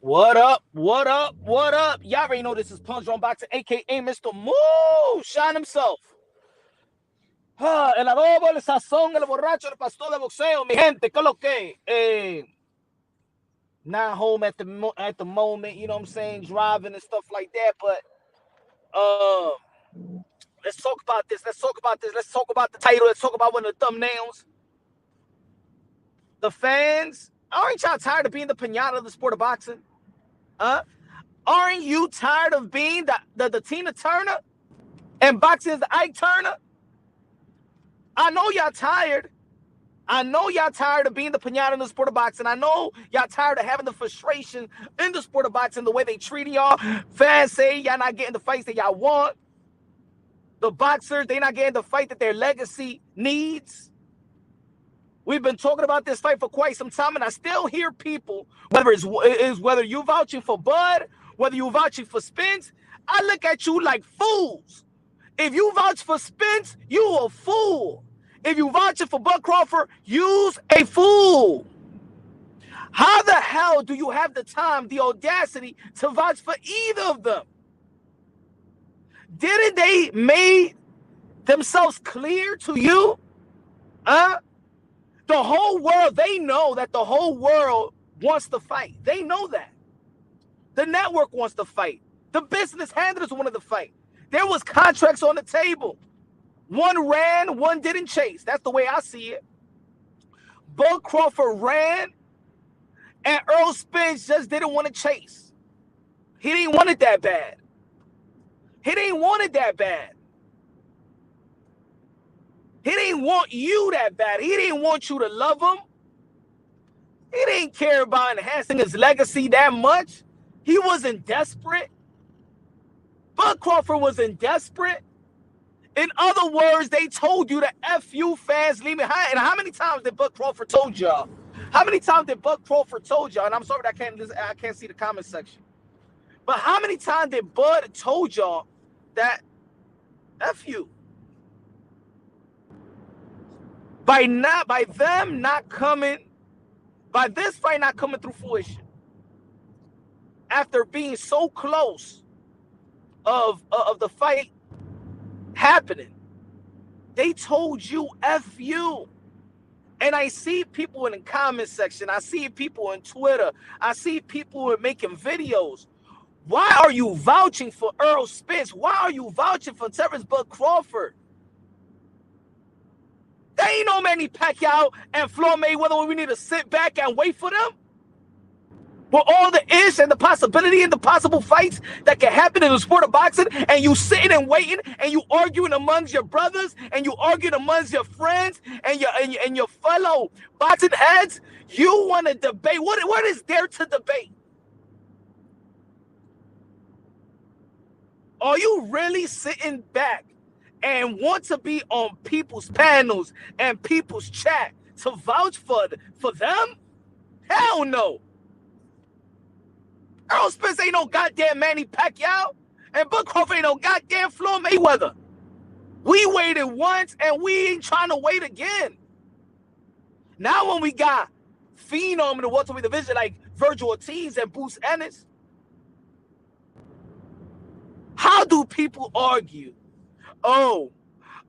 What up? What up? What up? Y'all already know this is Punch on Boxing, aka Mr. Moo Shine himself. El adobo, el sazón, el borracho, el pastor de boxeo. Mi gente, ¿qué es lo que? Not home at the moment, you know what I'm saying? Driving and stuff like that. But let's talk about this. Let's talk about this. Let's talk about the title. Let's talk about one of the thumbnails. The fans, aren't y'all tired of being the pinata of the sport of boxing? Aren't you tired of being the Tina Turner and boxing is the Ike Turner? I know y'all tired. I know y'all tired of being the pinata in the sport of boxing. I know y'all tired of having the frustration in the sport of boxing, the way they treat y'all. Fans say y'all not getting the fights that y'all want. The boxers, they not getting the fight that their legacy needs. We've been talking about this fight for quite some time, and I still hear people, whether you vouching for Bud, whether you vouching for Spence, I look at you like fools. If you vouch for Spence, you a fool. If you vouching for Bud Crawford, you's a fool. How the hell do you have the time, the audacity to vouch for either of them? Didn't they make themselves clear to you? The whole world, they know that the whole world wants to fight. They know that. The network wants to fight. The business handlers wanted to fight. There was contracts on the table. One ran, one didn't chase. That's the way I see it. Bud Crawford ran, and Errol Spence just didn't want to chase. He didn't want it that bad. He didn't want it that bad. He didn't want you that bad. He didn't want you to love him. He didn't care about enhancing his legacy that much. He wasn't desperate. Bud Crawford wasn't desperate. In other words, they told you to F you fans, leave me high. And how many times did Bud Crawford told y'all? How many times did Bud Crawford told y'all? And I'm sorry that I can't see the comment section. But how many times did Bud told y'all that F you? By this fight not coming through fruition, after being so close of the fight happening, they told you F you. And I see people in the comment section, I see people on Twitter, I see people making videos. Why are you vouching for Errol Spence? Why are you vouching for Terence Bud Crawford? There ain't no Manny Pacquiao and Floyd Mayweather where we need to sit back and wait for them. With all the ish and the possibility and the possible fights that can happen in the sport of boxing, and you sitting and waiting, and you arguing amongst your brothers, and you arguing amongst your friends and your fellow boxing heads, you want to debate. What is there to debate? Are you really sitting back and want to be on people's panels and people's chat to vouch for them? Hell no. Errol Spence ain't no goddamn Manny Pacquiao, and Bud Crawford ain't no goddamn Floyd Mayweather. We waited once, and we ain't trying to wait again. Now when we got phenom in the welterweight division like Virgil Ortiz and Bruce Ennis, how do people argue? Oh,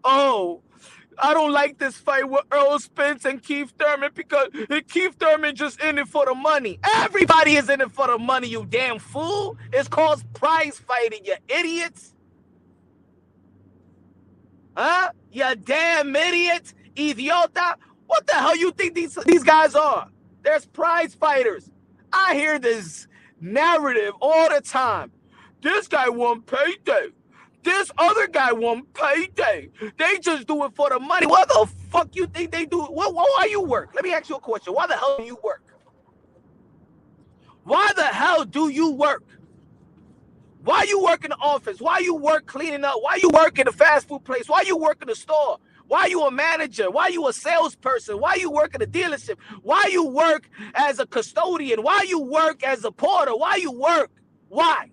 I don't like this fight with Errol Spence and Keith Thurman because Keith Thurman just in it for the money. Everybody is in it for the money, you damn fool. It's called prize fighting, you idiots. You damn idiot, idiota. What the hell you think these guys are? There's prize fighters. I hear this narrative all the time. This guy won payday. This other guy won payday. They just do it for the money. What the fuck you think they do? Why you work? Let me ask you a question. Why the hell do you work? Why the hell do you work? Why you work in the office? Why you work cleaning up? Why you work in a fast food place? Why you work in the store? Why you a manager? Why you a salesperson? Why you work in a dealership? Why you work as a custodian? Why you work as a porter? Why you work? Why?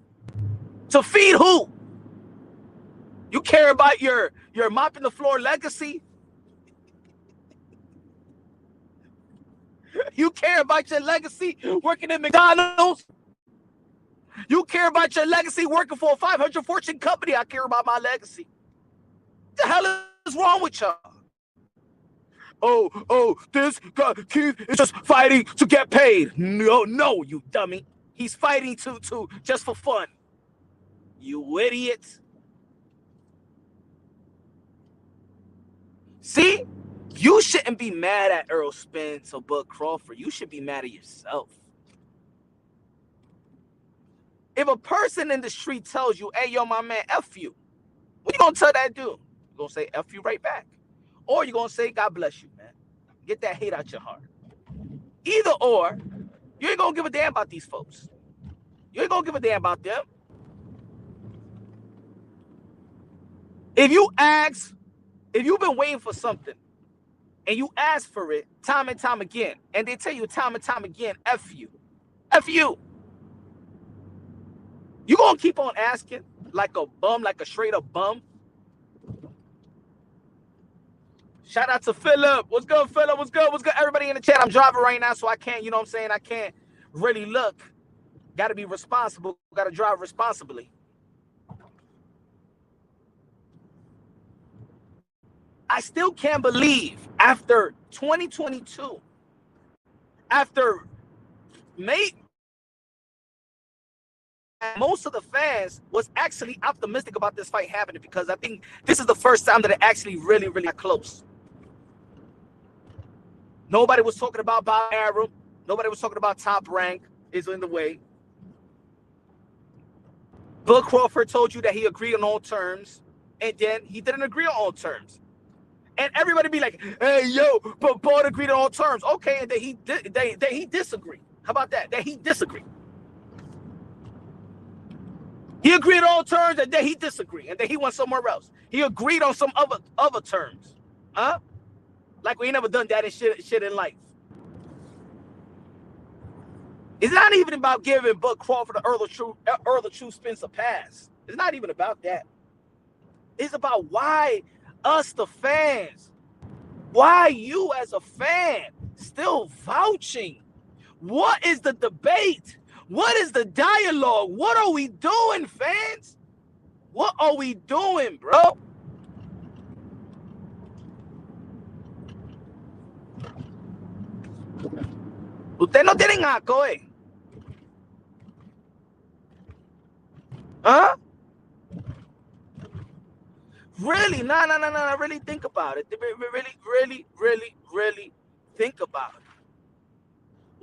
To feed who? You care about your mopping the floor legacy? You care about your legacy working at McDonald's? You care about your legacy working for a 500 fortune company. I care about my legacy. What the hell is wrong with y'all? This guy, Keith, is just fighting to get paid. No, you dummy. He's fighting to just for fun. You idiot. See? You shouldn't be mad at Errol Spence or Bud Crawford. You should be mad at yourself. If a person in the street tells you, hey, yo, my man, F you, what you gonna tell that dude? You gonna say F you right back? Or you gonna say, God bless you, man. Get that hate out your heart. Either or, you ain't gonna give a damn about these folks. You ain't gonna give a damn about them. If you've been waiting for something, and you ask for it time and time again, and they tell you time and time again, F you. F you. You gonna keep on asking like a bum, like a straight up bum? Shout out to Philip. What's good, Philip? What's good? What's good? Everybody in the chat. I'm driving right now, so I can't, you know what I'm saying? I can't really look. Gotta be responsible. Gotta drive responsibly. I still can't believe after 2022, after May, most of the fans was actually optimistic about this fight happening, because I think this is the first time that it actually really got close. Nobody was talking about Bob Arum. Nobody was talking about Top Rank is in the way. Bud Crawford told you that he agreed on all terms, and then he didn't agree on all terms. And everybody be like, hey, yo, but Bud agreed on all terms. Okay, and then he disagreed. How about that? That he disagreed. He agreed on all terms, and then he disagreed. And then he went somewhere else. He agreed on some other terms. Huh? Like we ain't never done that and shit in life. It's not even about giving Bud Crawford or Errol Spence a pass. It's not even about that. It's about why us, the fans, why you as a fan still vouching. What is the debate? What is the dialogue? What are we doing, fans? What are we doing, bro? Ustedes no tienen asco, eh? Huh? Really? No. Really think about it. Really think about it.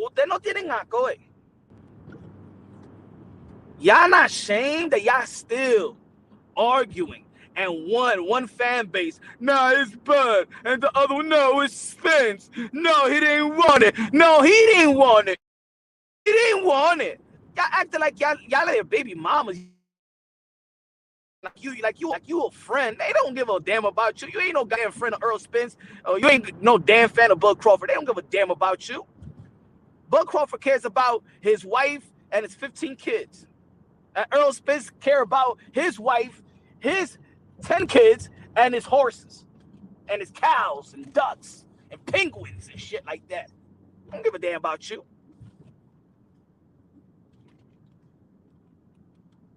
Ustedes no tienen asco, eh? Y'all not ashamed that y'all still arguing, and one fan base, nah, it's Bud, and the other one, no, it's Spence. No, he didn't want it. No, he didn't want it. He didn't want it. Y'all acting like y'all are baby mamas. Like you a friend. They don't give a damn about you. You ain't no goddamn friend of Errol Spence. You ain't no damn fan of Bud Crawford. They don't give a damn about you. Bud Crawford cares about his wife and his 15 kids. Errol Spence care about his wife, his 10 kids, and his horses, and his cows, and ducks, and penguins, and shit like that. I don't give a damn about you.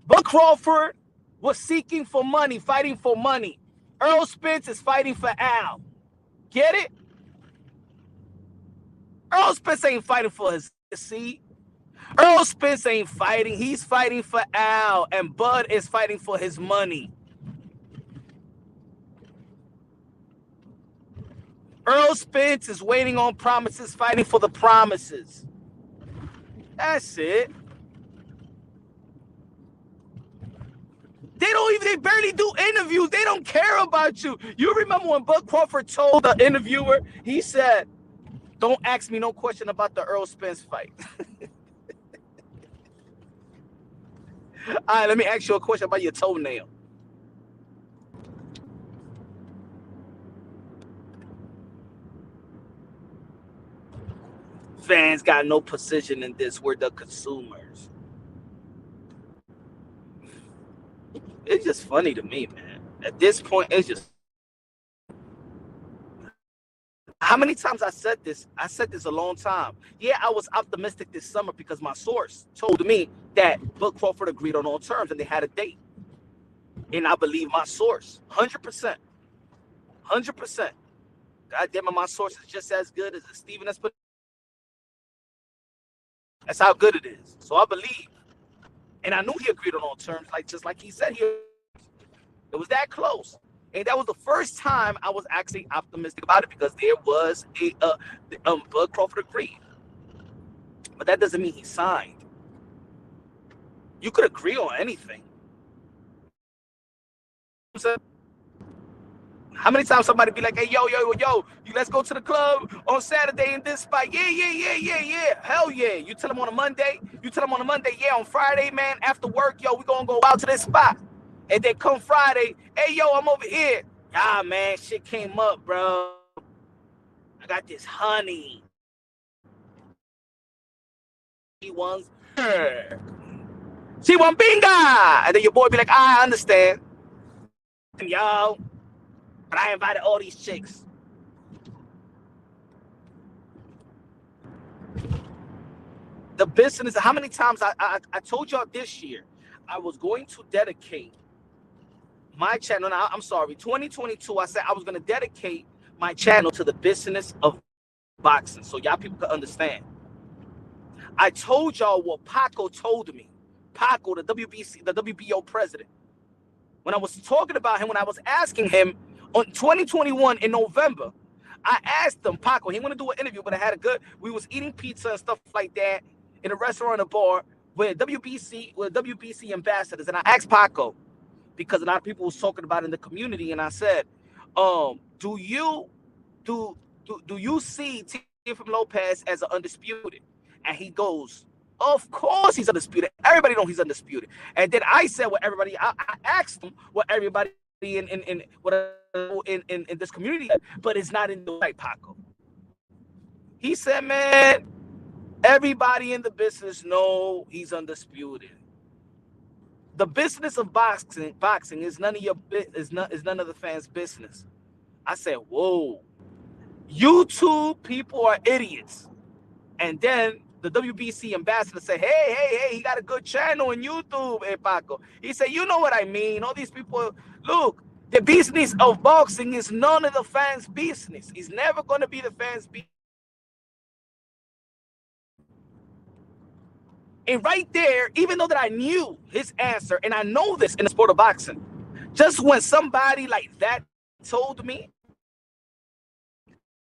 Bud Crawford was seeking for money, fighting for money. Errol Spence is fighting for Al. Get it? Errol Spence ain't fighting for his seat. Errol Spence ain't fighting. He's fighting for Al, and Bud is fighting for his money. Errol Spence is waiting on promises, fighting for the promises. That's it. They barely do interviews. They don't care about you. You remember when Bud Crawford told the interviewer, he said, don't ask me no question about the Errol Spence fight. All right, let me ask you a question about your toenail. Fans got no position in this. We're the consumers. It's just funny to me, man. At this point, it's just How many times I said this? I said this a long time. Yeah, I was optimistic this summer because my source told me that Bud Crawford agreed on all terms and they had a date. And I believe my source, 100%. 100%. God damn it, my source is just as good as Steven has put. That's how good it is. So I believe. And I knew he agreed on all terms, just like he said here. It was that close. And that was the first time I was actually optimistic about it because there was Bud Crawford agreed. But that doesn't mean he signed. You could agree on anything. How many times somebody be like, hey, yo, let's go to the club on Saturday in this spot. Yeah. Hell yeah. You tell them on a Monday. Yeah, on Friday, man, after work, yo, we gonna go out to this spot. And then come Friday, hey, yo, I'm over here. Ah, man, shit came up, bro. I got this honey. She wants her. She want binga. And then your boy be like, I understand. Yo. But I invited all these chicks. The business, how many times I told y'all this year, I was going to dedicate my channel. Now, I'm sorry, 2022, I said I was going to dedicate my channel to the business of boxing so y'all people could understand. I told y'all what Paco told me. Paco, the WBO president. When I was talking about him, when I was asking him, on 2021 in November, I asked him, Paco, he wanted to do an interview, but I had a good, we was eating pizza and stuff like that in a restaurant or bar with WBC ambassadors. And I asked Paco, because a lot of people was talking about it in the community, and I said, do you see Teofimo Lopez as an undisputed? And he goes, of course he's undisputed. Everybody knows he's undisputed. And then I said what everybody, I asked him what everybody in this community, but it's not in the right, Paco. He said, man, everybody in the business know he's undisputed. The business of boxing is none of none of the fans' business. I said, whoa, YouTube people are idiots. And then the WBC ambassador said, hey, he got a good channel on YouTube, hey, Paco. He said, you know what I mean? All these people, look, the business of boxing is none of the fans' business. It's never going to be the fans' business. And right there, even though that I knew his answer, and I know this in the sport of boxing, just when somebody like that told me,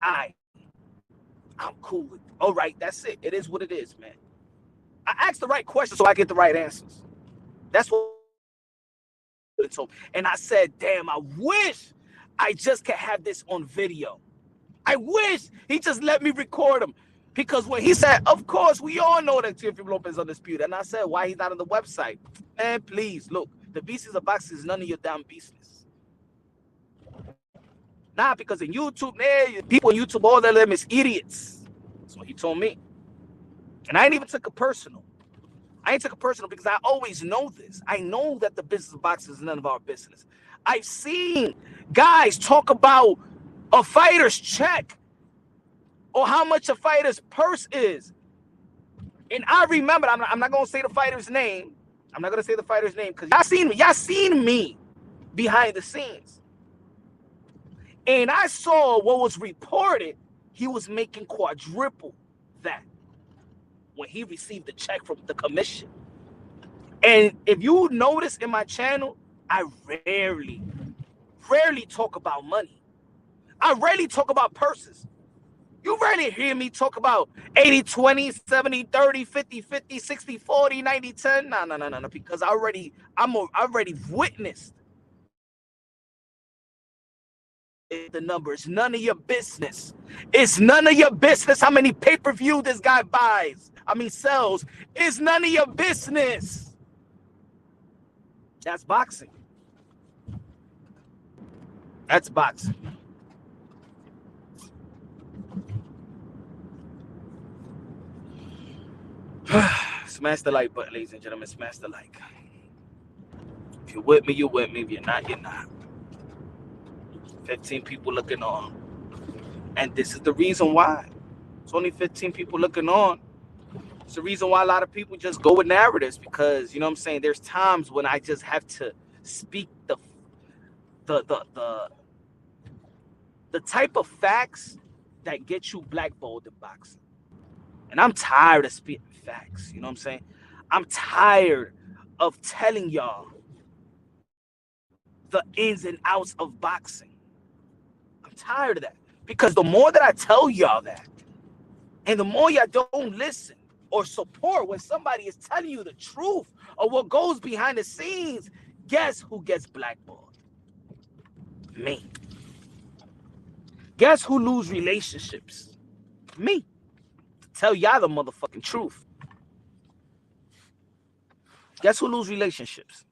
I'm cool with it. All right, that's it. It is what it is, man. I asked the right questions so I get the right answers. That's what it told me. And I said, damn, I wish I just could have this on video. I wish he just let me record him. Because when he said, of course, we all know that Teofimo Lopez is undisputed. And I said, why he's not on the website? Man, please, look, the business of boxing is none of your damn business. Nah, because in YouTube, people on YouTube, all of them is idiots. That's what he told me. And I ain't even took it personal. I ain't took it personal because I always know this. I know that the business of boxing is none of our business. I've seen guys talk about a fighter's check or how much a fighter's purse is. And I remember, I'm not going to say the fighter's name. I'm not going to say the fighter's name because y'all seen me behind the scenes. And I saw what was reported. He was making quadruple that when he received the check from the commission. And if you notice in my channel, I rarely talk about money. I rarely talk about purses. You rarely hear me talk about 80-20, 70-30, 50-50, 60-40, 90-10. No, because I already witnessed the numbers. None of your business. It's none of your business how many pay-per-view this guy sells. It's none of your business. That's boxing. That's boxing. Smash the like button, ladies and gentlemen. Smash the like. If you're with me, you're with me. If you're not, you're not. 15 people looking on. And this is the reason why. It's only 15 people looking on. It's the reason why a lot of people just go with narratives, because you know what I'm saying, there's times when I just have to speak the the the, the type of facts that get you blackballed in boxing. And I'm tired of spitting facts. You know what I'm saying? I'm tired of telling y'all the ins and outs of boxing. I'm tired of that. Because the more that I tell y'all that, and the more y'all don't listen or support when somebody is telling you the truth of what goes behind the scenes, guess who gets blackballed? Me. Guess who lose relationships? Me. To tell y'all the motherfucking truth. Guess who lose relationships?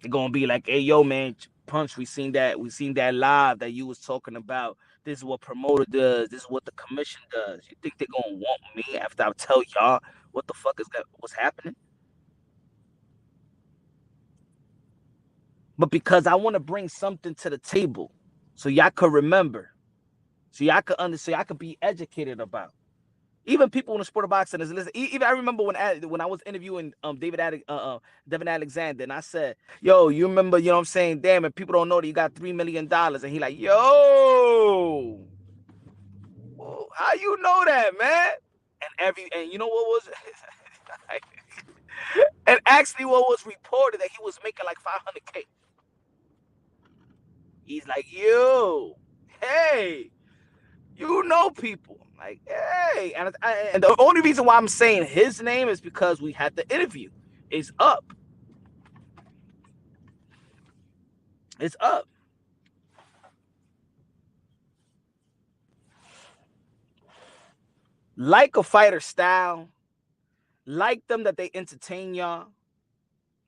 They're gonna be like, hey, yo, man, Punch, we seen that live that you was talking about. This is what promoter does. This is what the commission does. You think they're gonna want me after I tell y'all what the fuck what's happening? But because I want to bring something to the table, so y'all could remember, so y'all could understand, so y'all could be educated about. Even people in the sport of boxing is listen. Even I remember when I was interviewing Devin Alexander, and I said, "Yo, you remember? You know what I'm saying? Damn, if people don't know that you got $3 million," and he like, "Yo, how you know that, man?" And you know what was, and actually what was reported that he was making like 500K. He's like, "Yo, hey, you know people." Like, hey, and the only reason why I'm saying his name is because we had the interview. It's up. It's up. Like a fighter style, like them that they entertain y'all.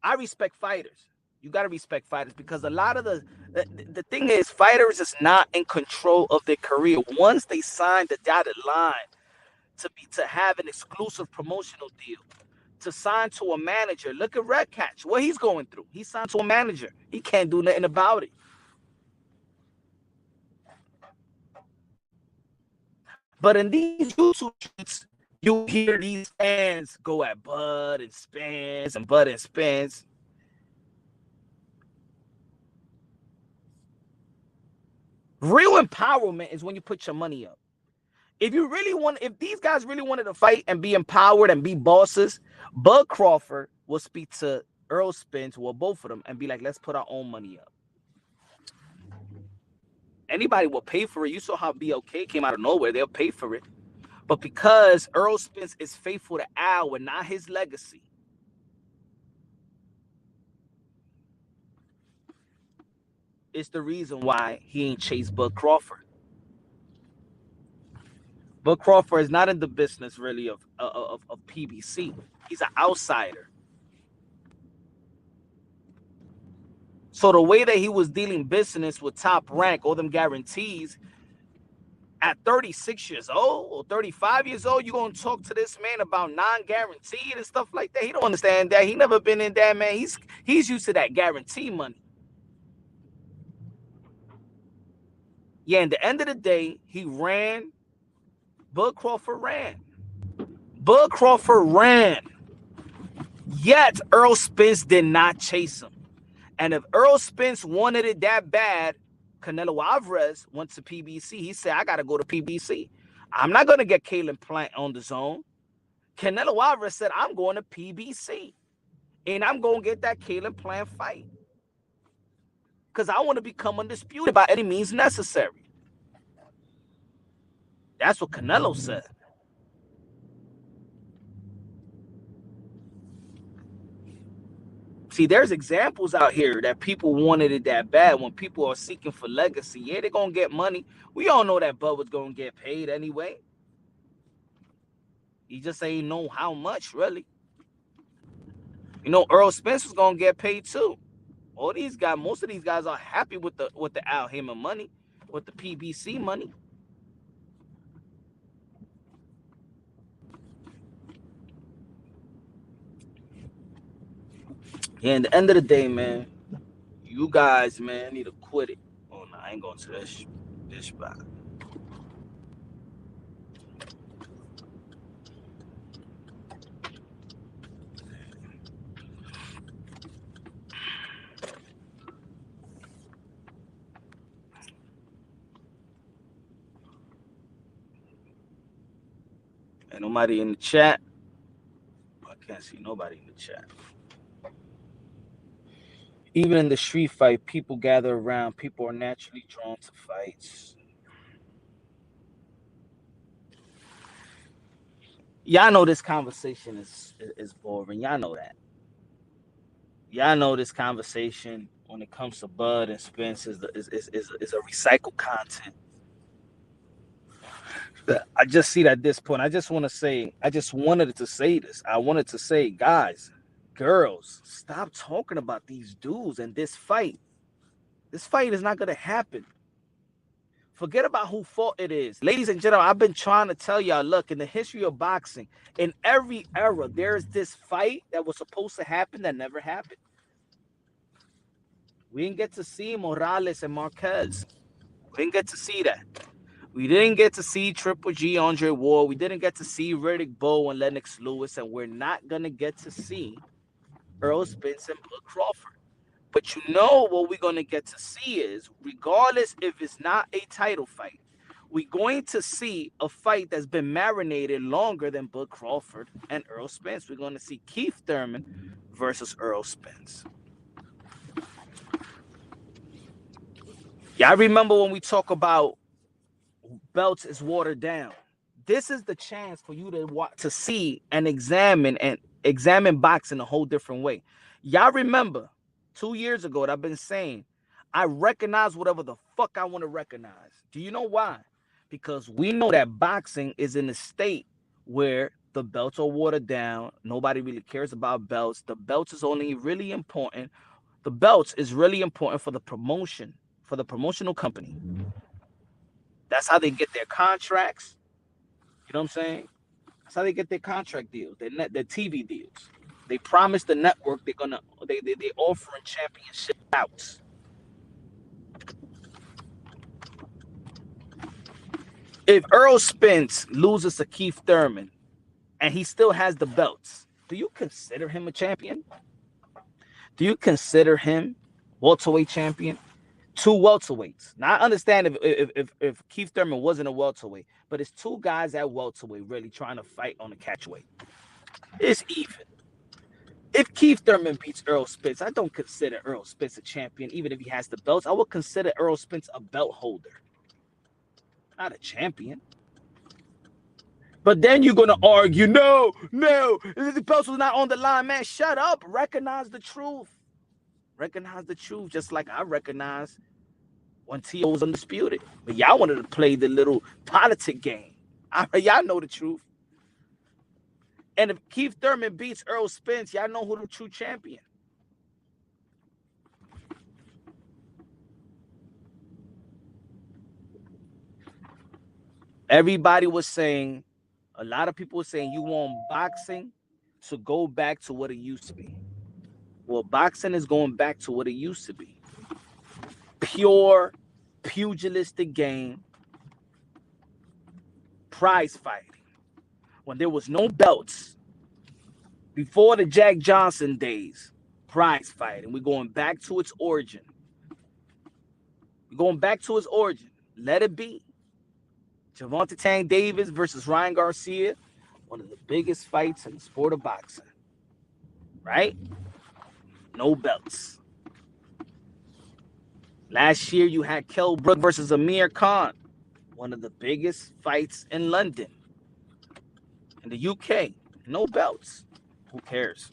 I respect fighters. You gotta respect fighters, because a lot of the thing is, fighters is not in control of their career. Once they sign the dotted line to have an exclusive promotional deal, to sign to a manager. Look at Red Catch, what he's going through. He signed to a manager. He can't do nothing about it. But in these YouTube tweets, you hear these fans go at Bud and Spence and Bud and Spence. Real empowerment is when you put your money up. If these guys really wanted to fight and be empowered and be bosses, Bud Crawford will speak to Errol Spence, well, both of them, and be like, let's put our own money up. Anybody will pay for it. You saw how BLK came out of nowhere. They'll pay for it. But because Errol Spence is faithful to Al and not his legacy, it's the reason why he ain't chased Bud Crawford. Bud Crawford is not in the business really of PBC. He's an outsider. So the way that he was dealing business with Top Rank, all them guarantees, at 36 years old or 35 years old, you're going to talk to this man about non-guaranteed and stuff like that? He don't understand that. He never been in that, man. He's used to that guarantee money. Yeah, at the end of the day, he ran. Bud Crawford ran. Bud Crawford ran. Yet Errol Spence did not chase him. And if Errol Spence wanted it that bad, Canelo Alvarez went to PBC. He said, I got to go to PBC. I'm not going to get Caleb Plant on the zone. Canelo Alvarez said, I'm going to PBC. And I'm going to get that Caleb Plant fight. Because I want to become undisputed by any means necessary. That's what Canelo said. See, there's examples out here that people wanted it that bad. When people are seeking for legacy, yeah, they're going to get money. We all know that Bud was going to get paid anyway. He just ain't know how much, really. You know, Errol Spence was going to get paid too. All these guys, most of these guys are happy with the Al Haymon money, with the PBC money. Yeah, at the end of the day, man, You guys, man, need to quit it. Oh no, I ain't going to this spot. Ain't nobody in the chat. I can't see nobody in the chat. Even in the street fight, people gather around. People are naturally drawn to fights. Y'all know this conversation is boring. Y'all know that. Y'all know this conversation when it comes to Bud and Spence is a recycled content. I just see that at this point. I just wanted to say this. I wanted to say, guys, girls, stop talking about these dudes and this fight. This fight is not gonna happen. Forget about who fought it is. Ladies and gentlemen, I've been trying to tell y'all, look, in the history of boxing, in every era, there's this fight that was supposed to happen that never happened. We didn't get to see Morales and Marquez. We didn't get to see that. We didn't get to see Triple G, Andre Ward. We didn't get to see Riddick Bowe and Lennox Lewis. And we're not going to get to see Errol Spence and Bud Crawford. But you know what we're going to get to see is, regardless if it's not a title fight, we're going to see a fight that's been marinated longer than Bud Crawford and Errol Spence. We're going to see Keith Thurman versus Errol Spence. Y'all remember when we talk about belts is watered down? This is the chance for you to see and examine boxing a whole different way. Y'all remember 2 years ago that I've been saying, I recognize whatever the fuck I want to recognize. Do you know why? Because we know that boxing is in a state where the belts are watered down. Nobody really cares about belts. The belts is only really important. The belts is really important for the promotion, for the promotional company. That's how they get their contracts. You know what I'm saying? That's how they get their contract deals, their TV deals. They promise the network they offering championship bouts. If Errol Spence loses to Keith Thurman and he still has the belts, do you consider him a champion? Do you consider him welterweight champion? 2 welterweights. Now I understand if Keith Thurman wasn't a welterweight, but it's 2 guys at welterweight really trying to fight on the catchweight. It's even. If Keith Thurman beats Errol Spence, I don't consider Errol Spence a champion, even if he has the belts. I would consider Errol Spence a belt holder, not a champion. But then you're gonna argue, no, the belts was not on the line, man. Shut up. Recognize the truth. Recognize the truth, just like I recognize when T.O. was undisputed. But y'all wanted to play the little politic game. Y'all know the truth. And if Keith Thurman beats Errol Spence, y'all know who the true champion. Everybody was saying, a lot of people were saying, you want boxing to go back to what it used to be. Well, boxing is going back to what it used to be. Pure, pugilistic game, prize fighting. When there was no belts, before the Jack Johnson days, prize fighting. We're going back to its origin. We're going back to its origin. Let it be. Gervonta Tank Davis versus Ryan Garcia, one of the biggest fights in the sport of boxing. Right? No belts. Last year, you had Kell Brook versus Amir Khan, one of the biggest fights in London. In the UK, no belts. Who cares?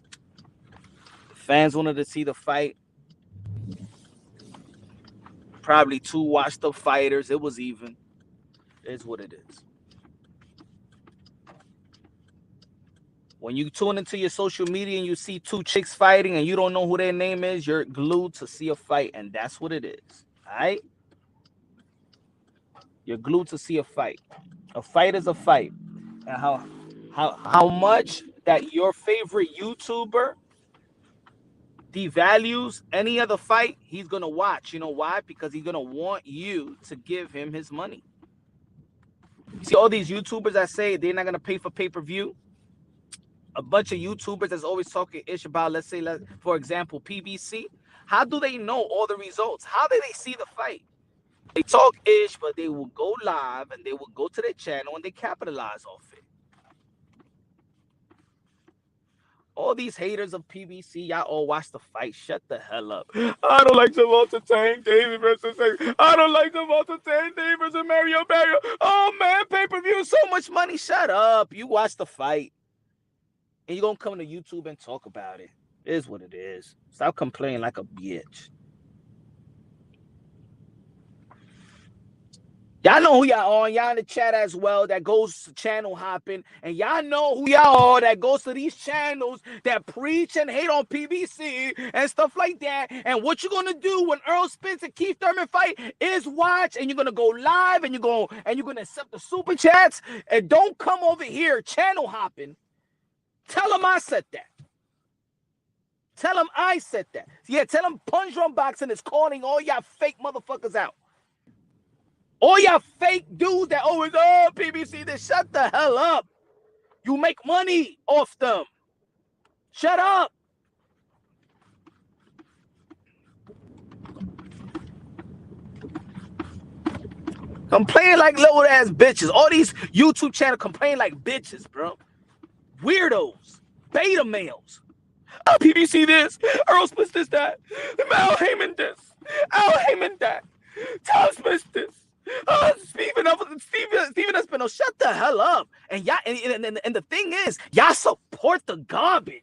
The fans wanted to see the fight. Probably 2 washed up fighters. It was even. It's what it is. When you tune into your social media and you see 2 chicks fighting and you don't know who their name is, you're glued to see a fight, and that's what it is. All right? You're glued to see a fight. A fight is a fight. And how much that your favorite YouTuber devalues any other fight, he's gonna watch. You know why? Because he's gonna want you to give him his money. You see all these YouTubers that say they're not gonna pay for pay-per-view. A bunch of YouTubers that's always talking ish about, let's say, for example, PBC. How do they know all the results? How do they see the fight? They talk ish, but they will go live and they will go to their channel and they capitalize off it. All these haters of PBC, y'all all watch the fight. Shut the hell up. I don't like Javante Tank Davis versus. I don't like Javante Tank Davis versus Mario Barrio. Oh man, pay-per-view, so much money. Shut up. You watch the fight. And you're gonna come to YouTube and talk about it. It is what it is. Stop complaining like a bitch. Y'all know who y'all are. Y'all in the chat as well that goes to channel hopping. And y'all know who y'all are that goes to these channels that preach and hate on PBC and stuff like that. And what you're gonna do when Errol Spence and Keith Thurman fight is watch, and you're gonna go live and you're gonna accept the super chats. And don't come over here channel hopping. Tell them I said that. Tell them I said that. Yeah, tell them Punch Unboxing is calling all y'all fake motherfuckers out. All y'all fake dudes that always, PBC, then shut the hell up. You make money off them. Shut up. Complain like little ass bitches. All these YouTube channels complain like bitches, bro. Weirdos. Beta males. Oh, PBC this. Errol Spence this, that. Al Heyman this. Al Heyman that. Tom Smith this. Steven Espino, shut the hell up. And y'all, and the thing is, y'all support the garbage.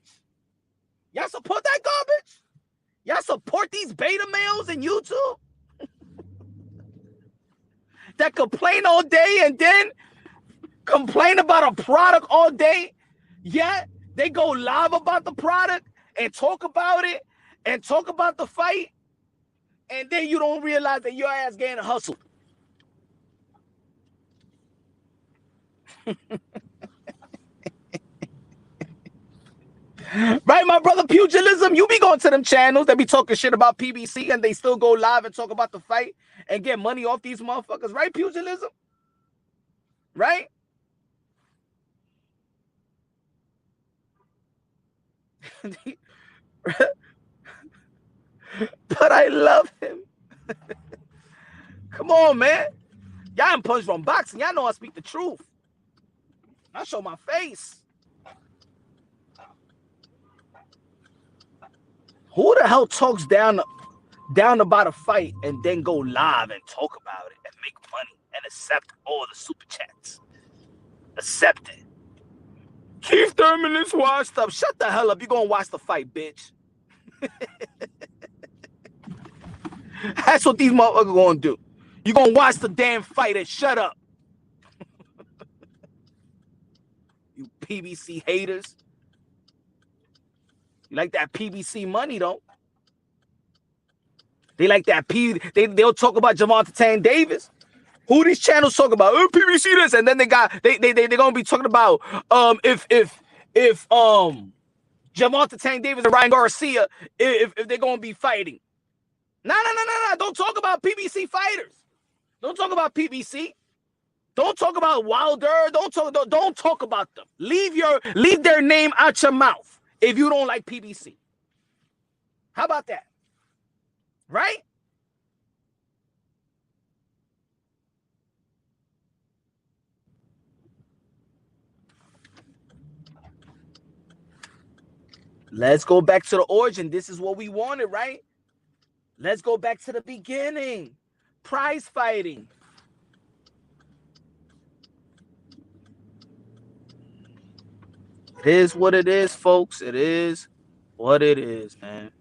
Y'all support that garbage? Y'all support these beta males in YouTube that complain all day and then complain about a product all day, yet they go live about the product and talk about it and talk about the fight, and then you don't realize that your ass getting hustled. Right, my brother Pugilism, you be going to them channels that be talking shit about PBC and they still go live and talk about the fight and get money off these motherfuckers, right, Pugilism? Right? But I love him. Come on, man. Y'all ain't Punch from boxing. Y'all know I speak the truth. I show my face. Who the hell talks down about a fight and then go live and talk about it and make money and accept all the super chats? Accept it. Keith Thurman is washed up. Shut the hell up. You gonna watch the fight, bitch. That's what these motherfuckers gonna do. You gonna watch the damn fight and shut up. You PBC haters. You like that PBC money, though. They like that they'll talk about Javante Tank Davis. Who these channels talk about? Oh, PBC this, and then they're gonna be talking about if Javante Tank Davis and Ryan Garcia if they're gonna be fighting. No. Don't talk about PBC fighters. Don't talk about PBC. Don't talk about Wilder. Don't talk about them. Leave their name out your mouth if you don't like PBC. How about that? Right? Let's go back to the origin. This is what we wanted, right? Let's go back to the beginning. Prize fighting. It is what it is, folks. It is what it is, man.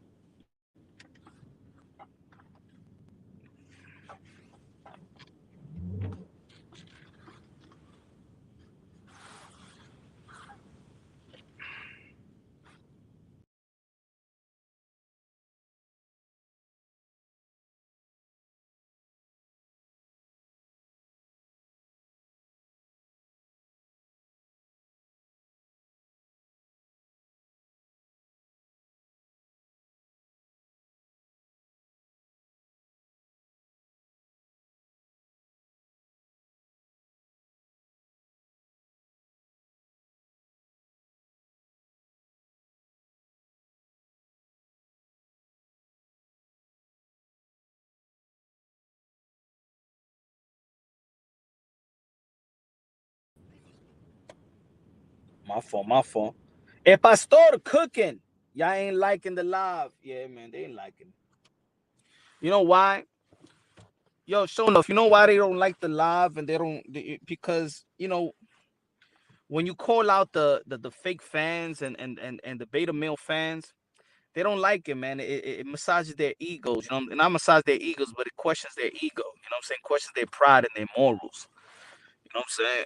My fault, my fault. If I start cooking, y'all ain't liking the live. Yeah, man, they ain't liking it. You know why? Yo, show enough. You know why they don't like the live and because when you call out the fake fans and the beta male fans, they don't like it, man. It massages their egos, and not massage their egos, but it questions their ego. You know what I'm saying? Questions their pride and their morals. You know what I'm saying?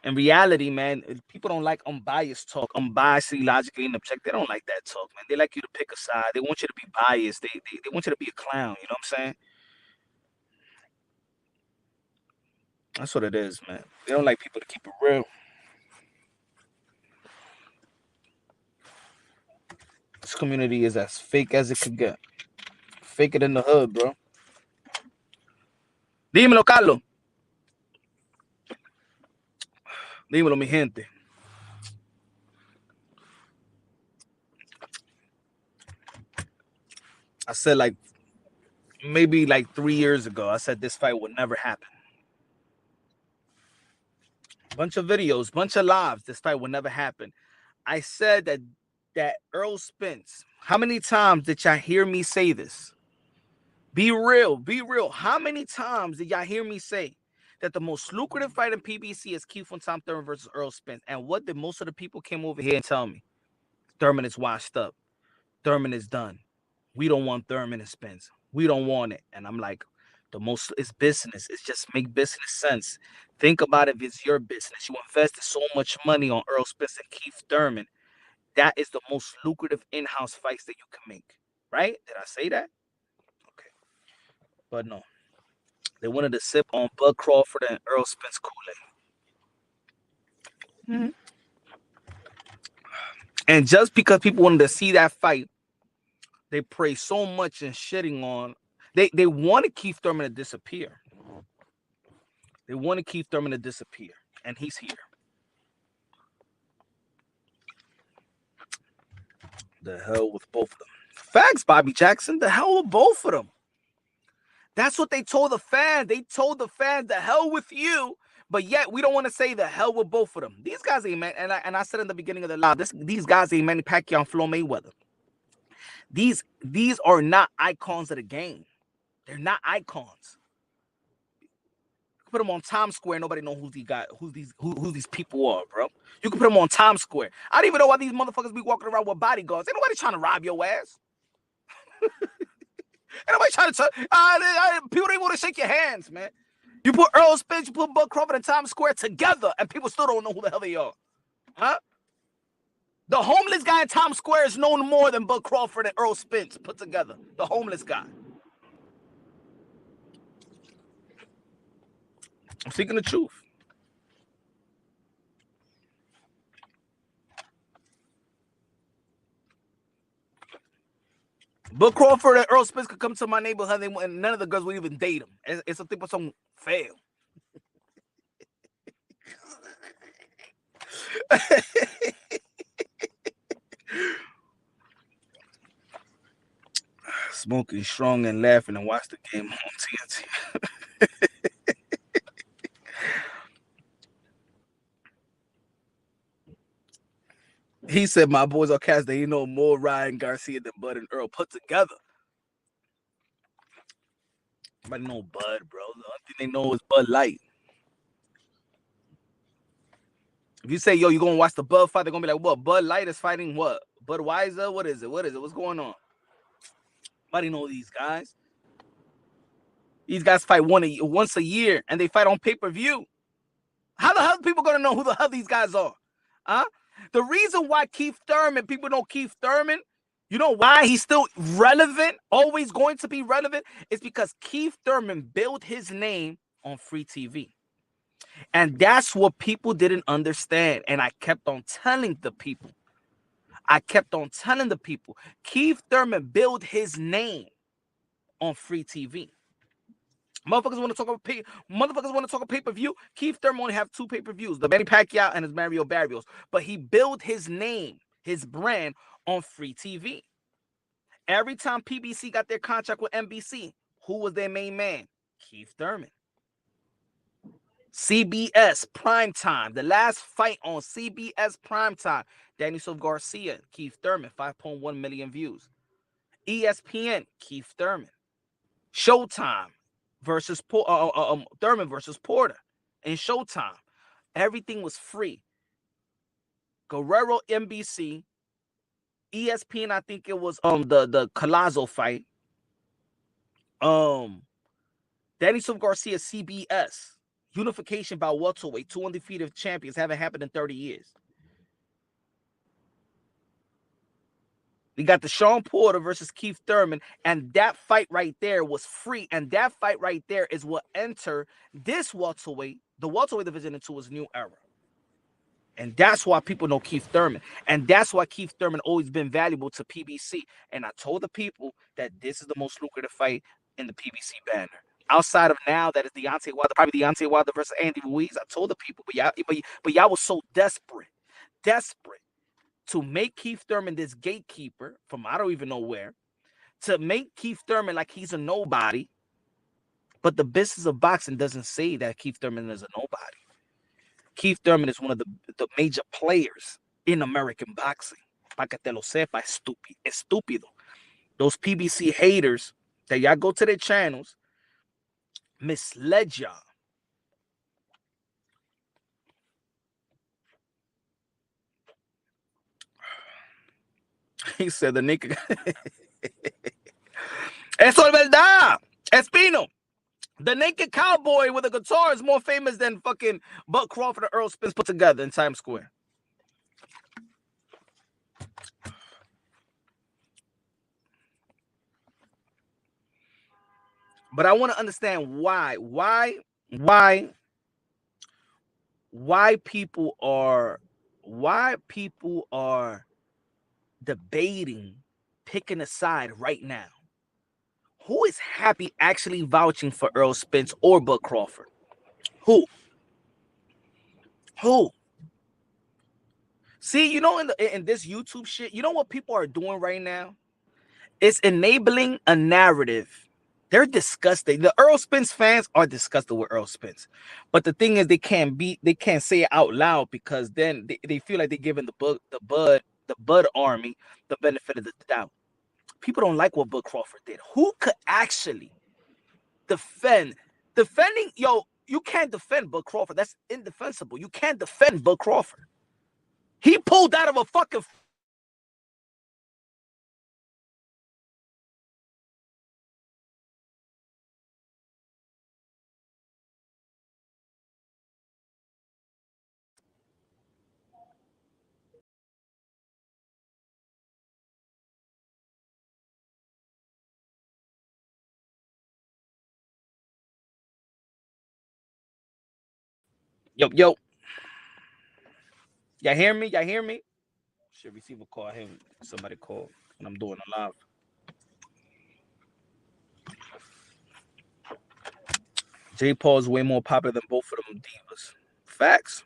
In reality, man, people don't like unbiased talk, unbiasedly, logically, and objective. They don't like that talk, man. They like you to pick a side. They want you to be biased. They want you to be a clown. You know what I'm saying? That's what it is, man. They don't like people to keep it real. This community is as fake as it could get. Fake it in the hood, bro. Dímelo, Carlos. Dímelo, mi gente. I said maybe 3 years ago, I said this fight would never happen. Bunch of videos, bunch of lives, this fight would never happen. I said that Errol Spence, how many times did y'all hear me say this? Be real, be real. How many times did y'all hear me say that the most lucrative fight in PBC is Keith Von Tom Thurman versus Errol Spence? And what did most of the people came over here and tell me? Thurman is washed up. Thurman is done. We don't want Thurman and Spence. We don't want it. And I'm like, it's business. It's just make business sense. Think about it if it's your business. You invested so much money on Errol Spence and Keith Thurman. That is the most lucrative in-house fights that you can make. Right? Did I say that? Okay. But no. They wanted to sip on Bud Crawford and Errol Spence Kool-Aid. Mm-hmm. And just because people wanted to see that fight, they pray so much and shitting on. They wanted Keith Thurman to disappear. They wanted Keith Thurman to disappear. And he's here. The hell with both of them. Facts, Bobby Jackson. The hell with both of them. That's what they told the fans. They told the fans, the hell with you. But yet we don't want to say the hell with both of them. These guys ain't man. And I said in the beginning of the live, these guys ain't Manny Pacquiao and Floyd Mayweather. These are not icons of the game. They're not icons. Put them on Times Square, nobody know who these people are, bro. You can put them on Times Square. I don't even know why these motherfuckers be walking around with bodyguards. Ain't nobody trying to rob your ass. Ain't nobody trying to. People don't want to shake your hands, man. You put Errol Spence, you put Bud Crawford and Times Square together, and people still don't know who the hell they are, huh? The homeless guy in Times Square is known more than Bud Crawford and Errol Spence put together. The homeless guy. I'm seeking the truth. Bud Crawford and Errol Spence could come to my neighborhood and none of the girls would even date him. It's a thing for some fail. Smoking strong and laughing and watch the game on TNT. He said my boys are cast that he know more Ryan Garcia than Bud and Earl put together. Nobody know Bud, bro. The only thing they know is Bud Light. If you say, yo, you're going to watch the Bud fight, they're going to be like, what? Bud Light is fighting what? Budweiser? What is it? What's going on? Nobody know these guys. These guys fight once a year, and they fight on pay-per-view. How the hell are people going to know who the hell these guys are? Huh? The reason why Keith Thurman, people know Keith Thurman, you know why he's still relevant, always going to be relevant, is because Keith Thurman built his name on free TV. And that's what people didn't understand. And I kept on telling the people. Keith Thurman built his name on free TV. Motherfuckers want to talk about pay-per-view. Keith Thurman only have 2 pay-per-views, the Manny Pacquiao and his Mario Barrios. But he built his name, his brand on free TV. Every time PBC got their contract with NBC, who was their main man? Keith Thurman. CBS Primetime. The last fight on CBS Primetime. Daniel Garcia, Keith Thurman, 5.1 million views. ESPN, Keith Thurman. Showtime versus Thurman versus Porter. In Showtime, everything was free. Guerrero, NBC. ESPN, I think it was the Collazo fight. Danny Silva Garcia, CBS. Unification by welterweight. 2 undefeated champions. Haven't happened in 30 years. We got the Sean Porter versus Keith Thurman, and that fight right there was free. And that fight right there is what entered this welterweight, the welterweight division, into his new era. And that's why people know Keith Thurman. And that's why Keith Thurman always been valuable to PBC. And I told the people that this is the most lucrative fight in the PBC banner. Outside of now, that is Deontay Wilder, probably Deontay Wilder versus Andy Ruiz. I told the people, but y'all was so desperate to make Keith Thurman this gatekeeper from I don't even know where, to make Keith Thurman like he's a nobody. But the business of boxing doesn't say that Keith Thurman is a nobody. Keith Thurman is one of the major players in American boxing. Pa que te lo sepa, estúpido. Those PBC haters that y'all go to their channels misled y'all. He said the nigga. Eso es verdad. Espino. The naked cowboy with a guitar is more famous than fucking Bud Crawford or Errol Spence put together in Times Square. But I want to understand why people are debating, picking a side right now. Who is happy actually vouching for Errol Spence or Bud Crawford? Who? See, you know, in this YouTube shit, you know what people are doing right now? It's enabling a narrative. They're disgusted. The Errol Spence fans are disgusted with Errol Spence. But the thing is, they can't say it out loud because then they feel like they're giving the Bud army the benefit of the doubt. People don't like what Bud Crawford did. Who could actually defending? Yo, you can't defend Bud Crawford. That's indefensible. You can't defend Bud Crawford. He pulled out of a fucking... Yo. Y'all hear me? Should receive a call. Him. Somebody call when I'm doing a live. J. Paul is way more popular than both of them divas. Facts.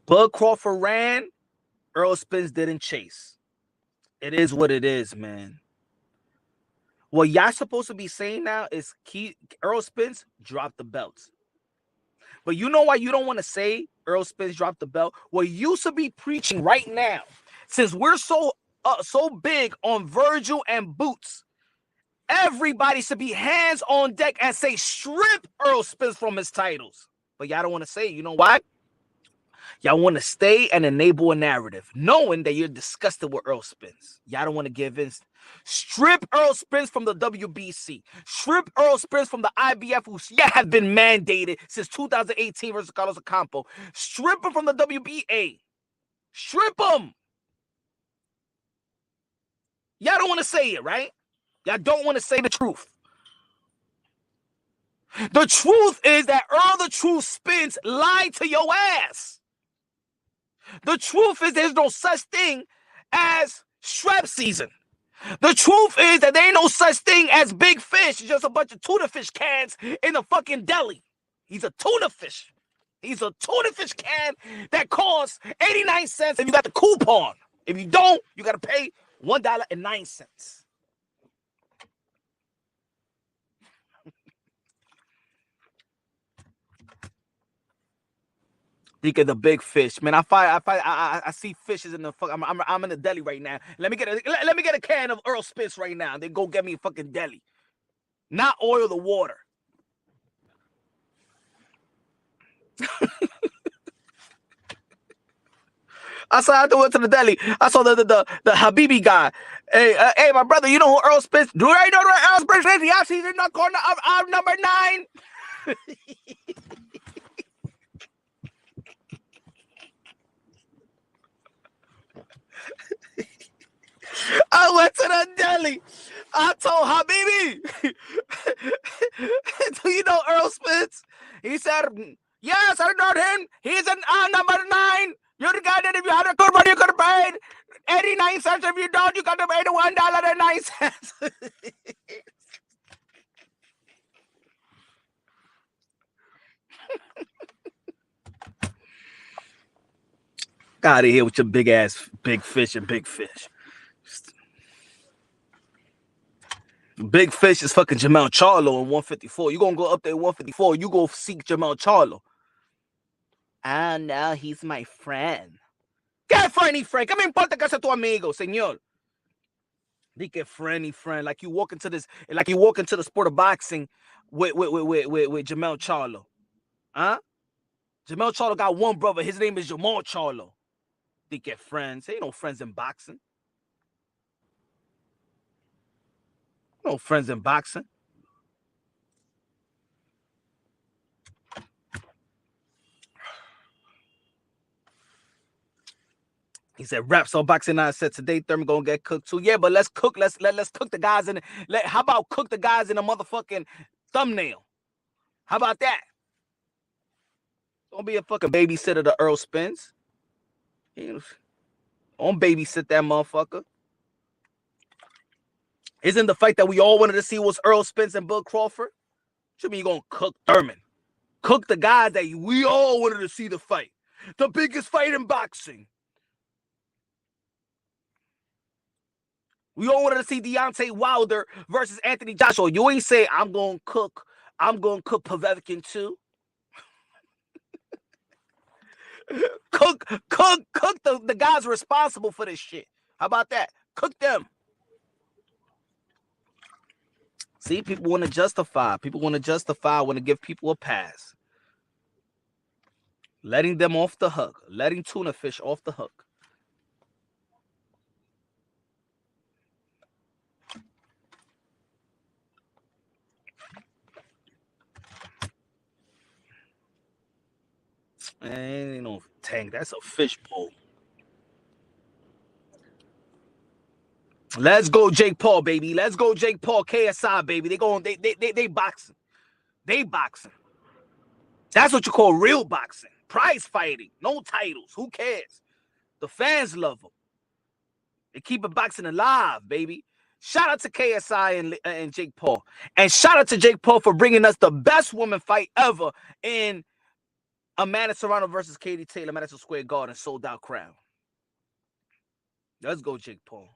Bud Crawford ran. Errol Spence didn't chase. It is what it is, man. What y'all supposed to be saying now is Errol Spence dropped the belts. But you know why you don't want to say Errol Spence dropped the belt? What you should be preaching right now, since we're so big on Virgil and Boots, everybody should be hands on deck and say strip Errol Spence from his titles. But y'all don't want to say it. You know why? Y'all want to stay and enable a narrative, knowing that you're disgusted with Errol Spence. Y'all don't want to give in. Strip Errol Spence from the WBC. Strip Errol Spence from the IBF, who have been mandated since 2018 versus Carlos Ocampo. Strip him from the WBA. Strip him. Y'all don't want to say it, right? Y'all don't want to say the truth. The truth is that Earl the Truth Spence lied to your ass. The truth is there's no such thing as strap season. The truth is that there ain't no such thing as big fish. It's just a bunch of tuna fish cans in a fucking deli. He's a tuna fish. He's a tuna fish can that costs 89 cents and you got the coupon. If you don't, you got to pay $1.09. Think of the big fish, man. I see fishes in the fuck. I'm in the deli right now. Let me get a can of Errol Spence right now. Then go get me a fucking deli, not oil the water. I went to the deli. I saw the Habibi guy. Hey, my brother, you know who Errol Spence? Do I know who Errol Spence is? Yes, he's in the corner of number 9. I went to the deli. I told Habibi, do you know Errol Spence? He said, yes, I know him. He's in number 9. You're the guy that if you had a good money, you could have paid 89 cents. If you don't, you got to pay the $1.09. Out of here with your big ass big fish and big fish. Big fish is fucking Jamel Charlo in 154. You gonna go up there in 154. You go seek Jamel Charlo. Ah, no, he's my friend. ¿Qué friendly friend? ¿Qué me importa que sea tu amigo, señor? Di que friendly friend. Like you walk into the sport of boxing with Jamel Charlo. Huh? Jamel Charlo got one brother. His name is Jamal Charlo. They get friends. Ain't no friends in boxing. No friends in boxing. He said, "Raps on boxing." I said, "Today Thurman gonna get cooked too." Yeah, but let's cook. Let's cook the guys in. How about cook the guys in a motherfucking thumbnail? How about that? Don't be a fucking babysitter to Errol Spence. Don't babysit that motherfucker. Isn't the fight that we all wanted to see was Errol Spence and Bud Crawford? What you mean you gonna cook Thurman? Cook the guys that we all wanted to see the fight. The biggest fight in boxing. We all wanted to see Deontay Wilder versus Anthony Joshua. You ain't say I'm gonna cook Povetkin too. cook the guys responsible for this shit. How about that? Cook them. See, people want to justify. People want to give people a pass. Letting them off the hook. Letting tuna fish off the hook. Ain't no tank. That's a fish bowl. Let's go, Jake Paul, baby. Let's go, Jake Paul, KSI, baby. They boxing. They boxing. That's what you call real boxing. Prize fighting. No titles. Who cares? The fans love them. They keep it boxing alive, baby. Shout out to KSI and Jake Paul. And shout out to Jake Paul for bringing us the best woman fight ever in Amanda Serrano versus Katie Taylor, Madison Square Garden, sold out crowd. Let's go, Jake Paul.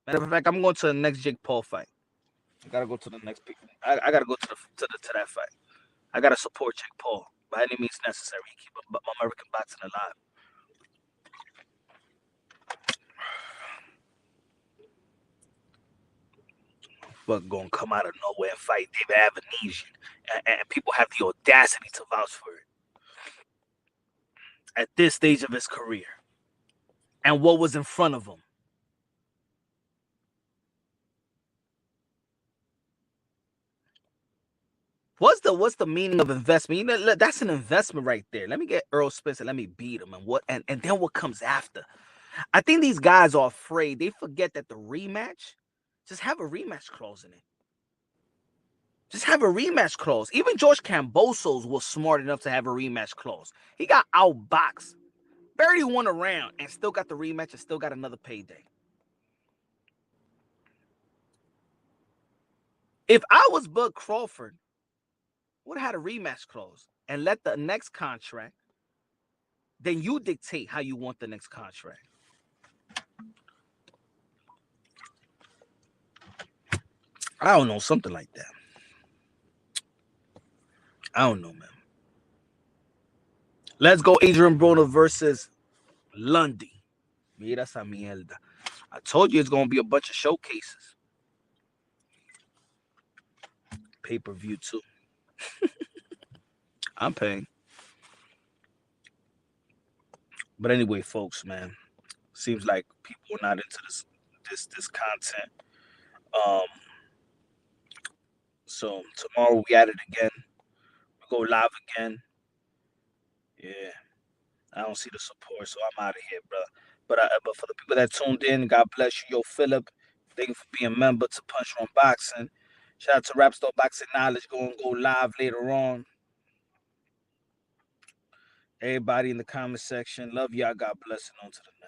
Matter of fact, I'm going to the next Jake Paul fight. I gotta go to the next people. I gotta go to that fight. I gotta support Jake Paul by any means necessary. Keep American boxing alive. But gonna come out of nowhere and fight David Avenesian, and people have the audacity to vouch for it at this stage of his career. And what was in front of him? What's the meaning of investment? You know, that's an investment right there. Let me get Errol Spence and let me beat him, and then what comes after? I think these guys are afraid. They forget that the rematch, just have a rematch clause in it. Just have a rematch clause. Even George Kambosos was smart enough to have a rematch clause. He got outboxed, barely won a round, and still got the rematch and still got another payday. If I was Bud Crawford, would have had a rematch clause and let the next contract, then you dictate how you want the next contract. I don't know, something like that. I don't know, man. Let's go, Adrian Broner versus Lundy. Mira esa mierda. I told you it's gonna be a bunch of showcases. Pay-per-view too. I'm paying. But anyway, folks, man, seems like people are not into this content. Um, so tomorrow we at it again. We go live again. Yeah, I don't see the support, so I'm out of here, bro. But for the people that tuned in, God bless you, yo, Philip. Thank you for being a member to Punch on Boxing. Shout out to Rapstar Boxing Knowledge. Go live later on. Everybody in the comment section. Love y'all. God bless and on to the